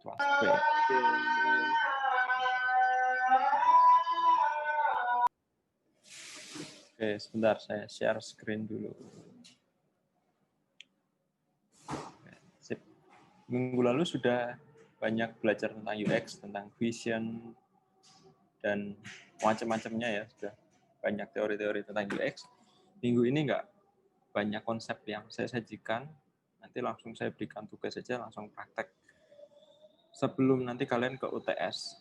Kelas B. Oke, sebentar saya share screen dulu. Sip. Minggu lalu sudah banyak belajar tentang UX, tentang vision, dan macam-macamnya ya. Sudah banyak teori-teori tentang UX. Minggu ini nggak banyak konsep yang saya sajikan. Nanti langsung saya berikan tugas saja, langsung praktek. Sebelum nanti kalian ke UTS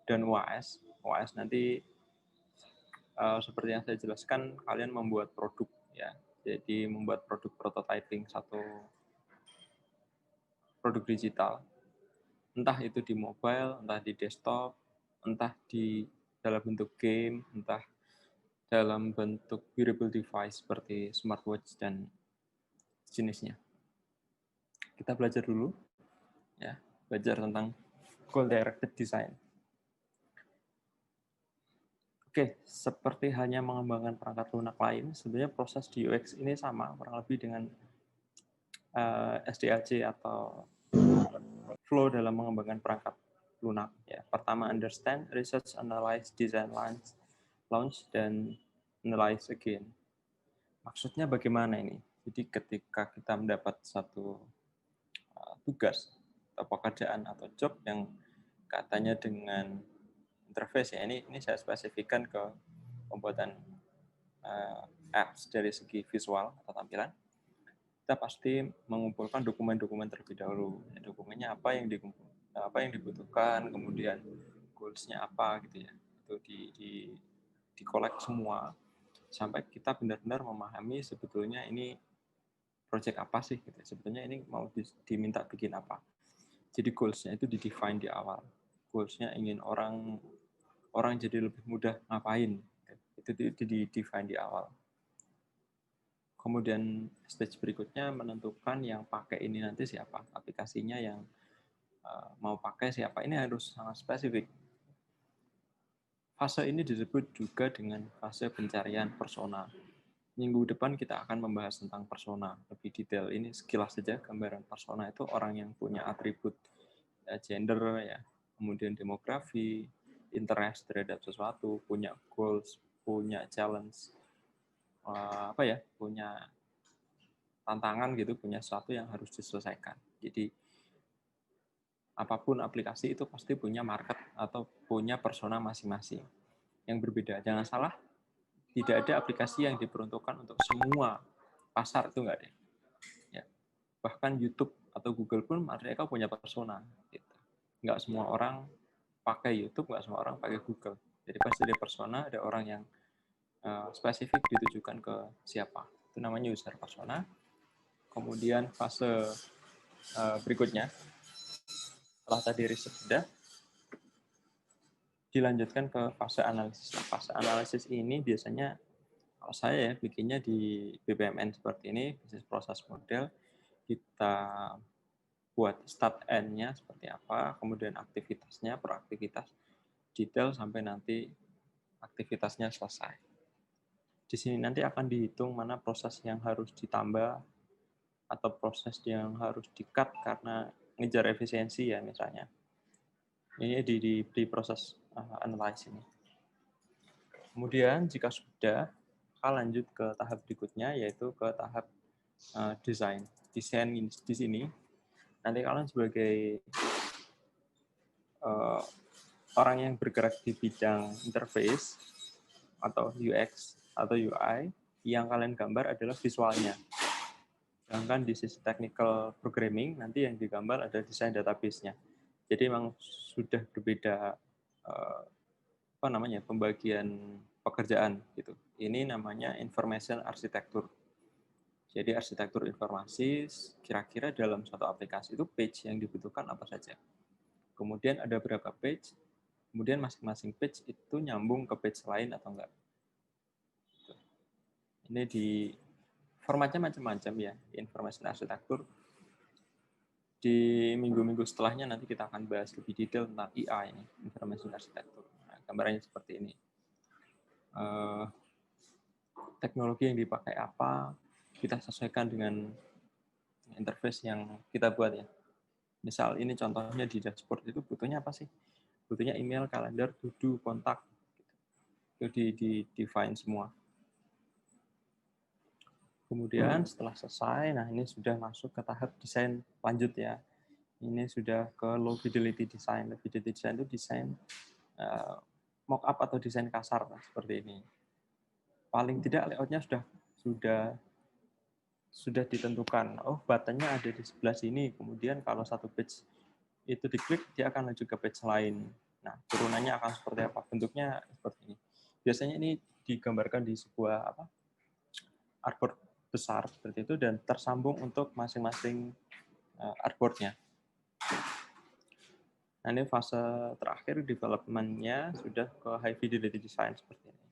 dan UAS. UAS nanti seperti yang saya jelaskan, kalian membuat produk ya. Jadi membuat produk prototyping satu produk digital. Entah itu di mobile, entah di desktop, entah di dalam bentuk game, entah dalam bentuk wearable device seperti smartwatch dan jenisnya. Kita belajar dulu ya, belajar tentang goal directed design. Oke, seperti hanya mengembangkan perangkat lunak lain, sebenarnya proses di UX ini sama, kurang lebih dengan SDLC atau flow dalam mengembangkan perangkat lunak. Ya, pertama understand, research, analyze, design, launch, dan analyze again. Maksudnya bagaimana ini? Jadi ketika kita mendapat satu tugas atau pekerjaan atau job yang katanya dengan interface ya, ini saya spesifikkan ke pembuatan apps dari segi visual atau tampilan, kita pasti mengumpulkan dokumen-dokumen terlebih dahulu. Dokumennya apa yang dibutuhkan, kemudian goals-nya apa gitu ya. Itu di collect semua sampai kita benar-benar memahami sebetulnya ini project apa sih gitu. Sebetulnya ini mau diminta bikin apa. Jadi goals-nya itu di-define di awal. Goals-nya ingin orang jadi lebih mudah ngapain. Itu di-define di awal. Kemudian stage berikutnya menentukan yang pakai ini nanti siapa, aplikasinya yang mau pakai siapa, ini harus sangat spesifik. Fase ini disebut juga dengan fase pencarian persona. Minggu depan kita akan membahas tentang persona lebih detail. Ini sekilas saja gambaran persona itu orang yang punya atribut gender ya, kemudian demografi, interest terhadap sesuatu, punya goals, punya challenge, punya tantangan gitu, punya sesuatu yang harus diselesaikan. Jadi apapun aplikasi itu pasti punya market atau punya persona masing-masing yang berbeda. Jangan salah, tidak ada aplikasi yang diperuntukkan untuk semua pasar, itu nggak ada. Ya. Bahkan YouTube atau Google pun mereka punya persona. Gitu. Nggak semua orang pakai YouTube, nggak semua orang pakai Google. Jadi pasti ada persona, ada orang yang spesifik ditujukan ke siapa. Itu namanya user persona. Kemudian fase berikutnya, setelah tadi riset sudah, dilanjutkan ke fase analisis. Nah, fase analisis ini biasanya kalau saya ya bikinnya di BPMN seperti ini, business process model, kita buat start end-nya seperti apa, kemudian aktivitasnya per aktivitas detail sampai nanti aktivitasnya selesai. Di sini nanti akan dihitung mana proses yang harus ditambah atau proses yang harus di-cut karena ngejar efisiensi ya misalnya. Ini di proses analysis ini. Kemudian jika sudah, kita lanjut ke tahap berikutnya, yaitu ke tahap desain. Desain di sini, nanti kalian sebagai orang yang bergerak di bidang interface atau UX atau UI, yang kalian gambar adalah visualnya. Sedangkan di sisi technical programming, nanti yang digambar adalah desain database-nya. Jadi memang sudah berbeda pembagian pekerjaan gitu. Ini namanya information architecture. Jadi arsitektur informasi kira-kira dalam suatu aplikasi itu page yang dibutuhkan apa saja. Kemudian ada berapa page, kemudian masing-masing page itu nyambung ke page lain atau enggak. Ini di formatnya macam-macam ya, information architecture. Di minggu-minggu setelahnya nanti kita akan bahas lebih detail tentang IA ini, information architecture. Nah, gambarannya seperti ini. Teknologi yang dipakai apa, kita sesuaikan dengan interface yang kita buat ya. Misal ini contohnya di dashboard itu butuhnya apa sih? Butuhnya email, kalender, to-do, kontak. Itu di-define semua. Kemudian setelah selesai, nah ini sudah masuk ke tahap desain lanjut ya. Ini sudah ke low fidelity design. Low fidelity design itu desain mock-up atau desain kasar seperti ini. Paling tidak layoutnya sudah ditentukan. Oh, buttonnya ada di sebelah sini. Kemudian kalau satu page itu diklik, dia akan lanjut ke page lain. Nah, turunannya akan seperti apa? Bentuknya seperti ini. Biasanya ini digambarkan di sebuah artboard besar seperti itu dan tersambung untuk masing-masing artboard-nya. Nah, ini fase terakhir development-nya sudah ke high fidelity design seperti ini.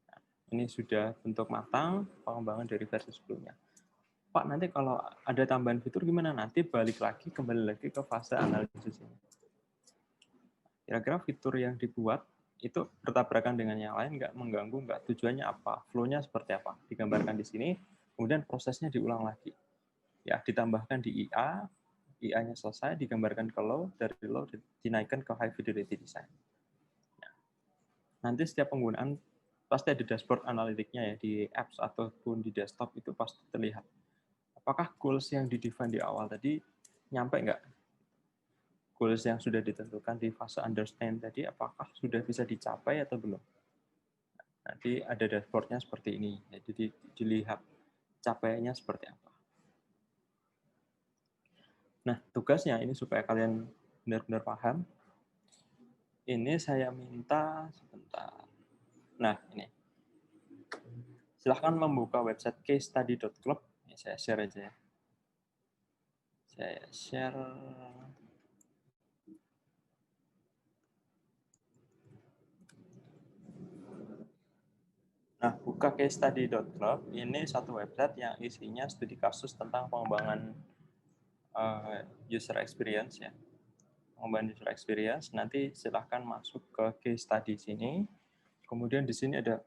Nah, ini sudah bentuk matang, pengembangan dari versi sebelumnya. Pak, nanti kalau ada tambahan fitur gimana? Nanti kembali lagi ke fase analisis ini. Kira-kira fitur yang dibuat itu bertabrakan dengan yang lain, nggak mengganggu, nggak, tujuannya apa, flow-nya seperti apa, digambarkan di sini, kemudian prosesnya diulang lagi. Ya, ditambahkan di IA-nya selesai, digambarkan ke low, dari low dinaikkan ke high fidelity design. Nah, nanti setiap penggunaan pasti ada dashboard analitiknya ya, di apps ataupun di desktop itu pasti terlihat. Apakah goals yang di-define di awal tadi nyampe nggak? Goals yang sudah ditentukan di fase understand tadi, apakah sudah bisa dicapai atau belum? Nanti ada dashboard-nya seperti ini, jadi dilihat capaiannya seperti apa. Nah, tugasnya ini supaya kalian benar-benar paham. Ini saya minta sebentar. Nah, ini. Silahkan membuka website casestudy.club. Ini saya share aja ya. Saya share. Nah, buka casestudy.club. Ini satu website yang isinya studi kasus tentang pengembangan user experience ya. Pengembangan user experience. Nanti silahkan masuk ke case study sini. Kemudian di sini ada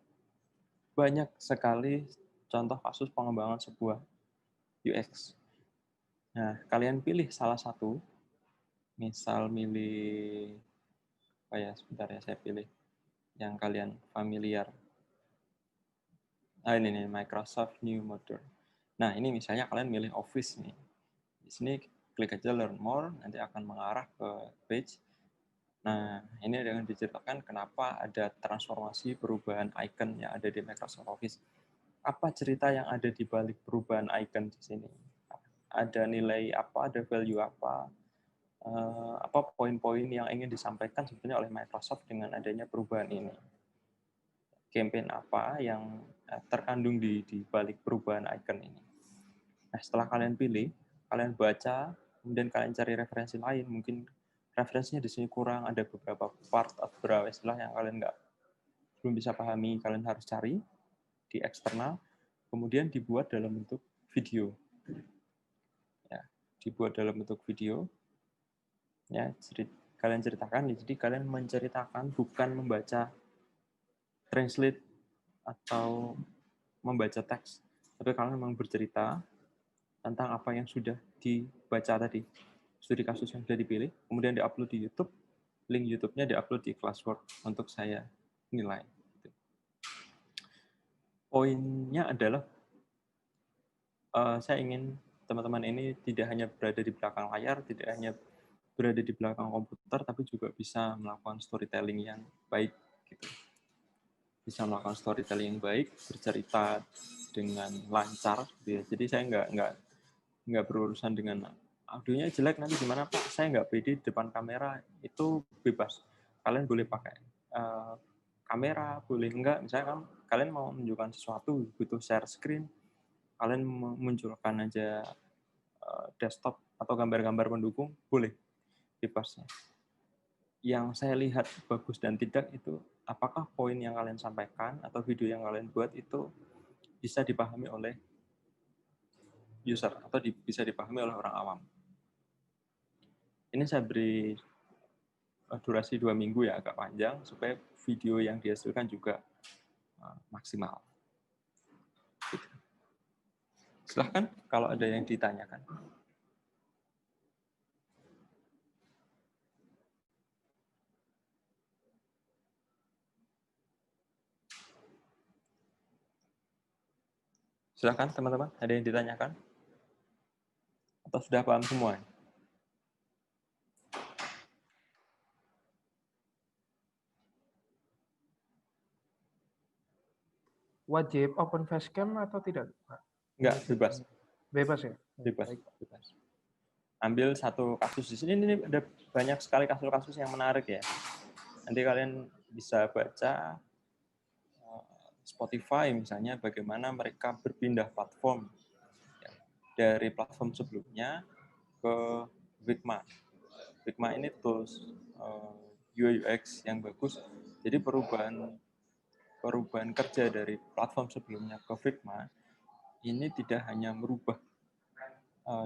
banyak sekali contoh kasus pengembangan sebuah UX. Nah, kalian pilih salah satu. Misal milih, sebentar ya, saya pilih yang kalian familiar. Nah, ini nih, Microsoft New Modern. Nah, ini misalnya kalian milih Office nih. Di sini klik aja Learn More, nanti akan mengarah ke page. Nah, ini dengan diceritakan kenapa ada transformasi perubahan icon yang ada di Microsoft Office. Apa cerita yang ada di balik perubahan icon di sini? Ada nilai apa, ada value apa poin-poin yang ingin disampaikan sebetulnya oleh Microsoft dengan adanya perubahan ini. Campaign apa yang terkandung di balik perubahan icon ini. Nah, setelah kalian pilih, kalian baca, kemudian kalian cari referensi lain, mungkin referensinya di sini kurang, ada beberapa part atau beberapa istilah yang kalian belum bisa pahami, kalian harus cari di eksternal, kemudian dibuat dalam bentuk video. Ya, dibuat dalam bentuk video. Ya, kalian ceritakan, jadi kalian menceritakan bukan membaca translate atau membaca teks, tapi kalian memang bercerita tentang apa yang sudah dibaca tadi, studi kasus yang sudah dipilih, kemudian diupload di YouTube, link YouTube-nya diupload di Classwork untuk saya nilai. Poinnya adalah saya ingin teman-teman ini tidak hanya berada di belakang layar, tidak hanya berada di belakang komputer, tapi juga bisa melakukan storytelling yang baik. Gitu. Bisa melakukan storytelling yang baik, bercerita dengan lancar. Gitu. Jadi saya nggak berurusan dengan audionya jelek nanti gimana Pak? Saya nggak pede di depan kamera, itu bebas. Kalian boleh pakai kamera, boleh enggak. Misalnya kalian mau menunjukkan sesuatu, butuh share screen, kalian memunculkan aja desktop atau gambar-gambar pendukung, boleh, bebasnya. Yang saya lihat bagus dan tidak itu apakah poin yang kalian sampaikan atau video yang kalian buat itu bisa dipahami oleh user atau bisa dipahami oleh orang awam. Ini saya beri durasi 2 minggu ya, agak panjang supaya video yang dihasilkan juga maksimal. Gitu. Silahkan kalau ada yang ditanyakan. Silakan teman-teman, ada yang ditanyakan? Atau sudah paham semua? Wajib open facecam atau tidak, Pak? Enggak, bebas. Bebas ya? Bebas. Baik. Bebas. Ambil satu kasus di sini, ini ada banyak sekali kasus-kasus yang menarik ya. Nanti kalian bisa baca Spotify misalnya, bagaimana mereka berpindah platform ya, dari platform sebelumnya ke Figma. Figma ini tools UI UX yang bagus. Jadi perubahan kerja dari platform sebelumnya ke Figma ini tidak hanya merubah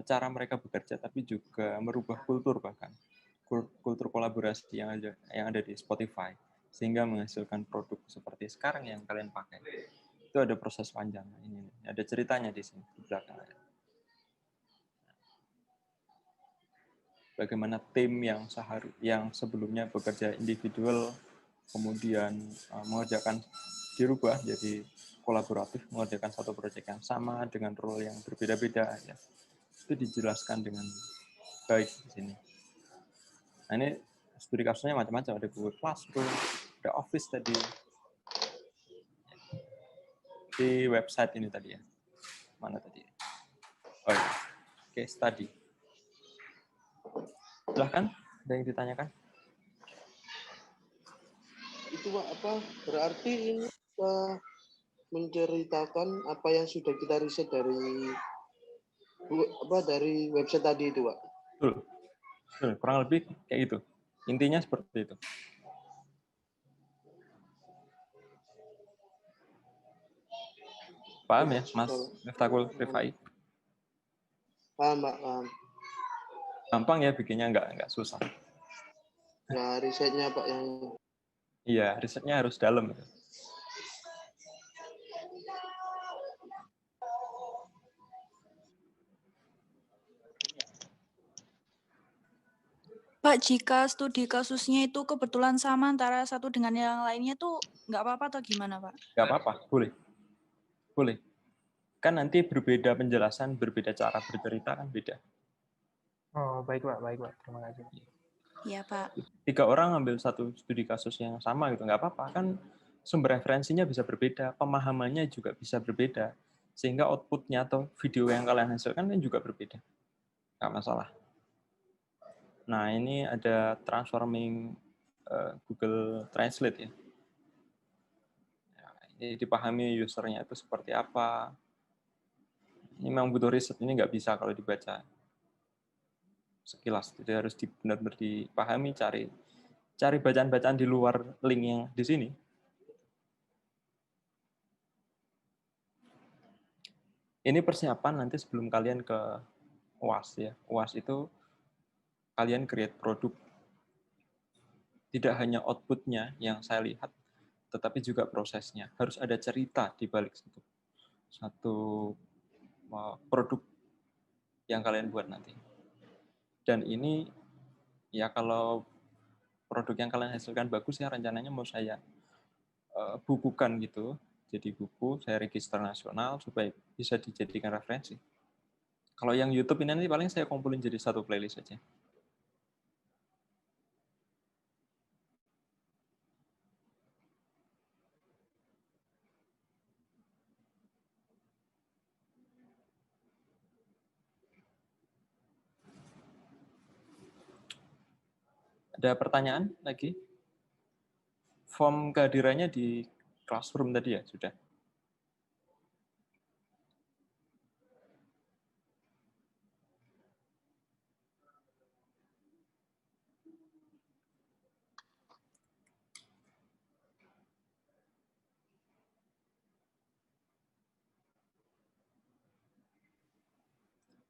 cara mereka bekerja, tapi juga merubah kultur, bahkan kultur kolaborasi yang ada di Spotify, sehingga menghasilkan produk seperti sekarang yang kalian pakai. Itu ada proses panjang. Ini ada ceritanya di sini di belakang. Bagaimana tim yang sebelumnya bekerja individual kemudian mengerjakan dirubah jadi kolaboratif, mengerjakan satu proyek yang sama dengan role yang berbeda-beda ya. Itu dijelaskan dengan baik di sini. Nah, ini studi kasusnya macam-macam, ada Google Classroom, ada Office tadi di website ini tadi ya. Mana tadi? Oh iya. Case study. Silahkan, ada yang ditanyakan? Itu Pak, apa berarti ini menceritakan apa yang sudah kita riset dari website tadi itu, Pak? Betul. Kurang lebih kayak gitu. Intinya seperti itu. Paham ya, Mas Miftahul Rifai? Paham, Pak, paham. Gampang ya bikinnya, nggak susah. Nah, risetnya Pak yang... Iya, risetnya harus dalam. Pak, jika studi kasusnya itu kebetulan sama antara satu dengan yang lainnya tuh nggak apa-apa atau gimana, Pak? Nggak apa-apa, boleh. Boleh. Kan nanti berbeda penjelasan, berbeda cara bercerita kan beda. Oh, baik Pak. Terima kasih. Iya, Pak. 3 orang ambil satu studi kasus yang sama gitu, nggak apa-apa. Kan sumber referensinya bisa berbeda, pemahamannya juga bisa berbeda. Sehingga outputnya atau video yang kalian hasilkan kan juga berbeda. Nggak masalah. Nah, ini ada transforming Google Translate ya. Ini dipahami usernya itu seperti apa. Ini memang butuh riset, ini nggak bisa kalau dibaca sekilas. Jadi harus benar-benar dipahami, cari bacaan-bacaan di luar link yang di sini. Ini persiapan nanti sebelum kalian ke UAS ya. UAS itu kalian create produk. Tidak hanya outputnya yang saya lihat, tetapi juga prosesnya. Harus ada cerita di balik situ. Satu produk yang kalian buat nanti. Dan ini ya kalau produk yang kalian hasilkan bagus ya, rencananya mau saya bukukan gitu. Jadi buku, saya register nasional supaya bisa dijadikan referensi. Kalau yang YouTube ini nanti paling saya kumpulin jadi satu playlist saja. Ada pertanyaan lagi? Form kehadirannya di Classroom tadi ya, sudah.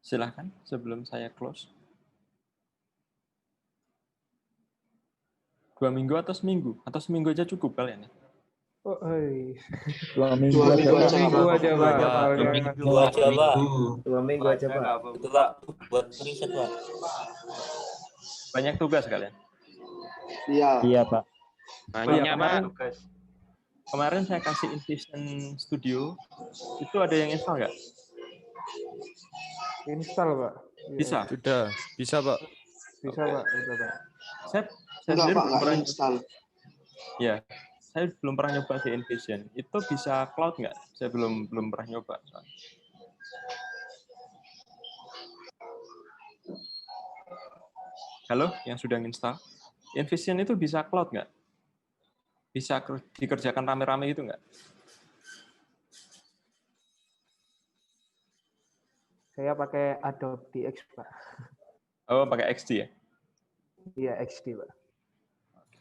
Silahkan sebelum saya close. 2 minggu atau seminggu? Atau seminggu aja cukup kalian ya? Oh, 2 minggu aja, Pak. 2 minggu aja, Pak. 2 minggu aja, Pak. Itu, Pak, buat riset, Pak. Banyak tugas kalian? Iya. Iya, Pak. Banyak, Pak. Kemarin saya kasih InVision Studio, itu ada yang install nggak? Install, Pak. Iya, Bisa? Sudah, bisa Pak. Bisa, Oke. Pak. Udah, Pak. Saya Enggak, sendiri Pak, belum enggak pernah install. ya. Saya belum pernah nyoba si InVision. Itu bisa cloud nggak? Saya belum pernah nyoba. Halo, yang sudah install? InVision itu bisa cloud nggak? Bisa dikerjakan rame-rame gitu nggak? Saya pakai Adobe DX, Pak. Oh, pakai XD ya? Iya, XD, Pak. Oke.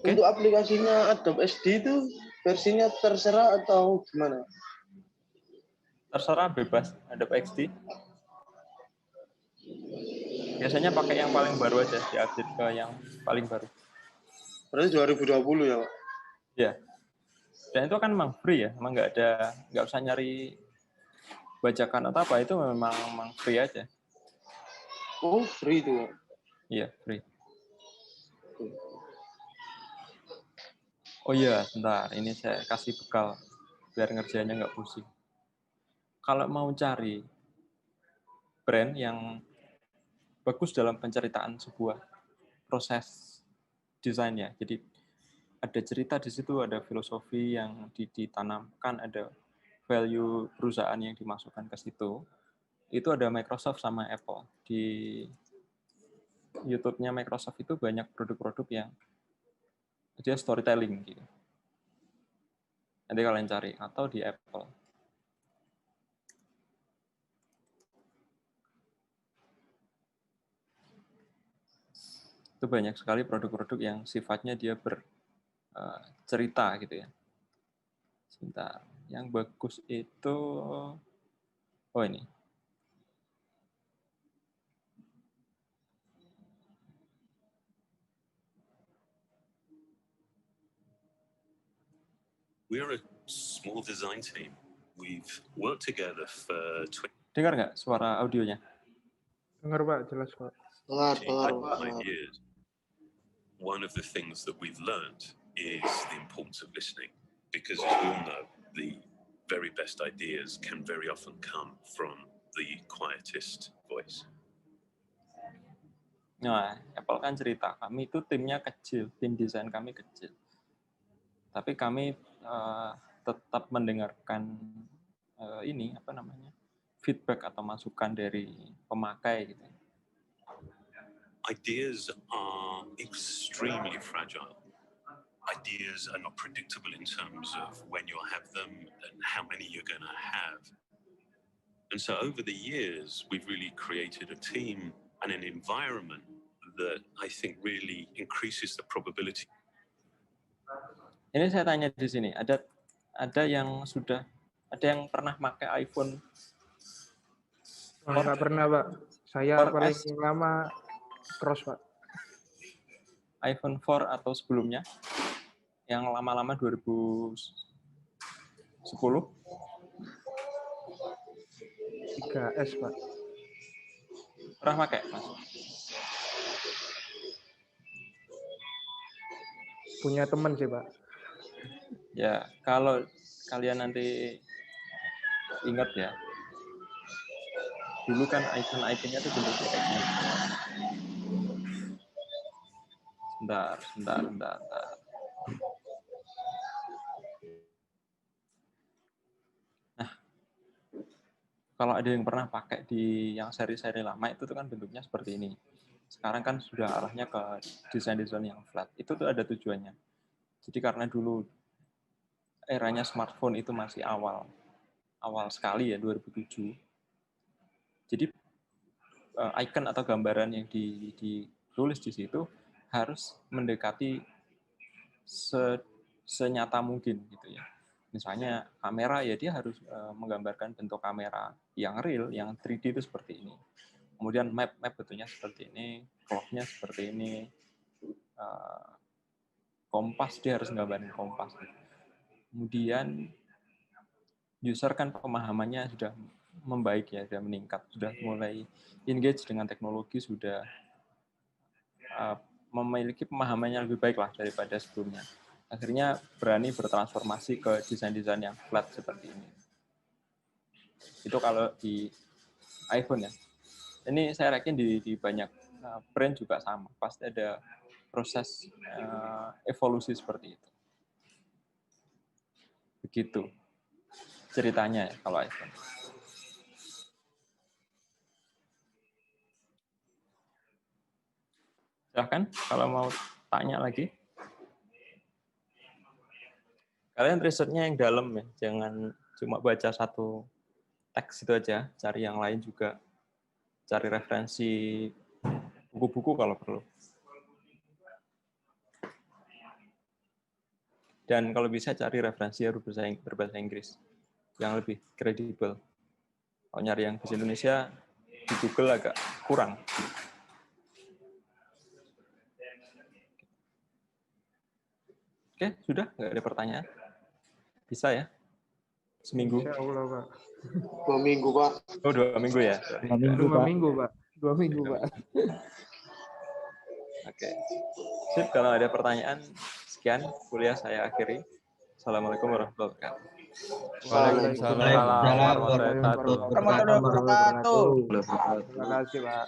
Untuk aplikasinya Adobe XD itu versinya terserah atau gimana? Terserah, bebas. Adobe XD. Biasanya pakai yang paling baru aja, diupdate ke yang paling baru. Berarti 2020 ya, Pak? Ya. Dan itu kan memang free ya, memang nggak usah nyari bajakan atau apa, itu memang free aja. Oh, free itu, Pak. Iya, free. Oh iya, sebentar. Ini saya kasih bekal biar ngerjainnya nggak pusing. Kalau mau cari brand yang bagus dalam penceritaan sebuah proses desainnya, jadi ada cerita di situ, ada filosofi yang ditanamkan, ada value perusahaan yang dimasukkan ke situ. Itu ada Microsoft sama Apple. Di YouTube-nya Microsoft itu banyak produk-produk yang dia storytelling gitu. Nanti kalian cari, atau di Apple. Itu banyak sekali produk-produk yang sifatnya dia bercerita gitu ya. Sebentar, yang bagus itu, oh ini. We're a small design team. We've worked together for 20 Dengar nggak suara audionya? Dengar, Pak. Jelas, Pak. Dengar. years. One of the things that we've learned is the importance of listening, because as we all know, the very best ideas can very often come from the quietest voice. Nah, Apple kan cerita, kami itu timnya kecil, tim desain kami kecil. Tapi kami tetap mendengarkan feedback atau masukan dari pemakai gitu. Ideas are extremely fragile. Ideas are not predictable in terms of when you'll have them and how many you're going to have. And so over the years, we've really created a team and an environment that I think really increases the probability. Ini saya tanya di sini, ada yang pernah pakai iPhone? Nggak pernah, Pak. Saya paling lama Cross, Pak. iPhone 4 atau sebelumnya? Yang lama-lama 2010? 3S, Pak. Pernah pakai, Mas? Punya teman sih, Pak. Ya, kalau kalian nanti ingat ya, dulu kan icon-iconnya itu bentuknya kayak gini. Sebentar. Nah, kalau ada yang pernah pakai di yang seri-seri lama itu tuh kan bentuknya seperti ini. Sekarang kan sudah arahnya ke desain-desain yang flat. Itu tuh ada tujuannya. Jadi karena dulu eranya smartphone itu masih awal sekali ya, 2007. Jadi icon atau gambaran yang ditulis di situ harus mendekati senyata mungkin gitu ya. Misalnya kamera ya dia harus menggambarkan bentuk kamera yang real, yang 3D itu seperti ini. Kemudian map bentuknya seperti ini, clock-nya seperti ini, kompas dia harus menggambarkan kompas. Kemudian user kan pemahamannya sudah membaik ya, sudah meningkat, sudah mulai engage dengan teknologi, sudah memiliki pemahaman yang lebih baik lah daripada sebelumnya. Akhirnya berani bertransformasi ke desain-desain yang flat seperti ini. Itu kalau di iPhone ya. Ini saya yakin di banyak brand juga sama. Pasti ada proses evolusi seperti itu. Begitu ceritanya ya kalau iPhone. Silahkan kalau mau tanya lagi. Kalian risetnya yang dalam ya, jangan cuma baca satu teks itu aja, cari yang lain juga. Cari referensi buku-buku kalau perlu. Dan kalau bisa cari referensi yang berbahasa Inggris yang lebih kredibel. Kalau nyari yang bahasa Indonesia di Google agak kurang. Oke, sudah? Nggak ada pertanyaan? Bisa ya? Seminggu? Insya Allah, Pak. 2 minggu, Pak. Oh, 2 minggu ya? 2 minggu, 2 Pak. minggu, Pak. 2 minggu, Pak. Oke. Sip, kalau ada pertanyaan, sekian kuliah saya akhiri. Assalamualaikum warahmatullahi wabarakatuh. Waalaikumsalam warahmatullahi wabarakatuh. Warahmatullahi wabarakatuh. Terima kasih, Pak.